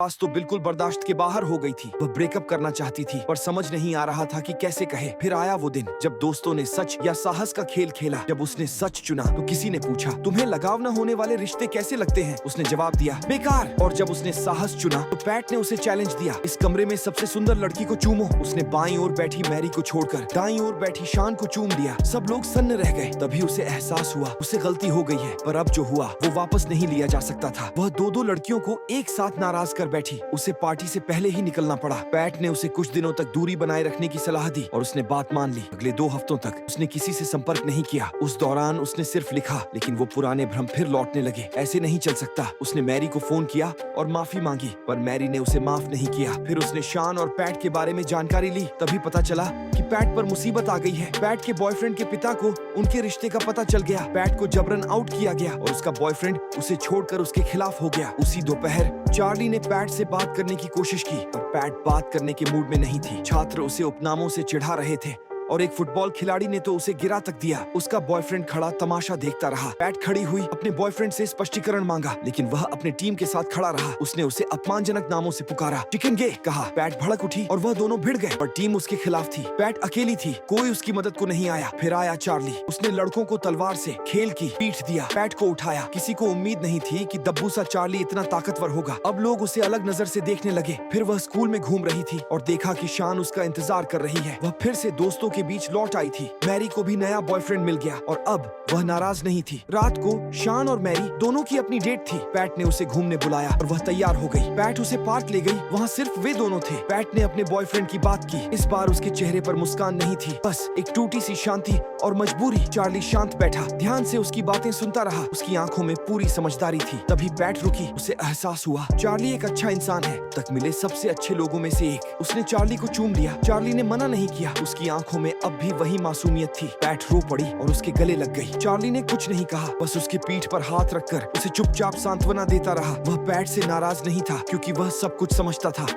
आवाज तो बिल्कुल बर्दाश्त के बाहर हो गई थी। वह ब्रेकअप करना चाहती थी पर समझ नहीं आ रहा था कि कैसे कहे। फिर आया वो दिन जब दोस्तों ने सच या साहस का खेल खेला। जब उसने सच चुना तो किसी ने पूछा, तुम्हें लगाव न होने वाले रिश्ते कैसे लगते हैं? उसने जवाब दिया, बेकार। और जब उसने साहस चुना तो पैट ने उसे चैलेंज दिया, इस कमरे में सबसे सुंदर लड़की को चूमो। उसने बाईं ओर बैठी मैरी को छोड़कर दाईं ओर बैठी शान को चूम लिया। सब लोग सन्न रह गए। तभी उसे एहसास हुआ उसे गलती हो गई है, पर अब जो हुआ वो वापस नहीं लिया जा सकता था। वह दो लड़कियों को एक साथ नाराज कर बैठी। उसे पार्टी से पहले ही निकलना पड़ा। पैट ने उसे कुछ दिनों तक दूरी बनाए रखने की सलाह दी और उसने बात मान ली। अगले 2 हफ्तों तक उसने किसी से संपर्क नहीं किया। उस दौरान उसने सिर्फ लिखा, लेकिन वो पुराने भ्रम फिर लौटने लगे। ऐसे नहीं चल सकता। उसने मैरी को फोन किया और माफी मांगी, पर मैरी ने उसे माफ नहीं किया। फिर उसने शान और पैट के बारे में जानकारी ली। तभी पता चला कि पैट पर मुसीबत आ गई है। पैट के बॉयफ्रेंड के पिता को उनके रिश्ते का पता चल गया। पैट को जबरन आउट किया गया और उसका बॉयफ्रेंड उसे छोड़कर उसके खिलाफ हो गया। उसी दोपहर चार्ली ने पैट से बात करने की कोशिश की, पर पैट बात करने के मूड में नहीं थी। छात्र उसे उपनामों से चिढ़ा रहे थे और एक फुटबॉल खिलाड़ी ने तो उसे गिरा तक दिया। उसका बॉयफ्रेंड खड़ा तमाशा देखता रहा। पैट खड़ी हुई अपने बॉयफ्रेंड से स्पष्टीकरण मांगा, लेकिन वह अपने टीम के साथ खड़ा रहा। उसने उसे अपमानजनक नामों से पुकारा, चिकन गे कहा। पैट भड़क उठी और वह दोनों भिड़ गए, पर टीम उसके खिलाफ थी। पैट अकेली थी, कोई उसकी मदद को नहीं आया। फिर आया चार्ली। उसने लड़कों को तलवार से खेल की पीठ दिया। पैट को उठाया। किसी को उम्मीद नहीं थी कि दब्बू सा चार्ली इतना ताकतवर होगा। अब लोग उसे अलग नजर से देखने लगे। फिर वह स्कूल में घूम रही थी और देखा कि शान उसका इंतजार कर रही है। वह फिर से दोस्तों के बीच लौट आई थी। मैरी को भी नया बॉयफ्रेंड मिल गया और अब वह नाराज नहीं थी। रात को शान और मैरी दोनों की अपनी डेट थी। पैट ने उसे घूमने बुलाया और वह तैयार हो गई। पैट उसे पार्क ले गई। वहाँ सिर्फ वे दोनों थे। पैट ने अपने बॉयफ्रेंड की बात की। इस बार उसके चेहरे पर मुस्कान नहीं थी, बस एक टूटी सी शांति और मजबूरी। चार्ली शांत बैठा, ध्यान से उसकी बातें सुनता रहा। उसकी आंखों में पूरी समझदारी थी। तभी पैट रुकी। उसे एहसास हुआ चार्ली एक अच्छा इंसान है, तक मिले सबसे अच्छे लोगों में से एक। उसने चार्ली को चूम लिया। चार्ली ने मना नहीं किया। उसकी आंखों में अब भी वही मासूमियत थी। पैट रो पड़ी और उसके गले लग गई। चार्ली ने कुछ नहीं कहा, बस उसकी पीठ पर हाथ रखकर उसे चुपचाप सांत्वना देता रहा। वह पैट से नाराज नहीं था, क्योंकि वह सब कुछ समझता था।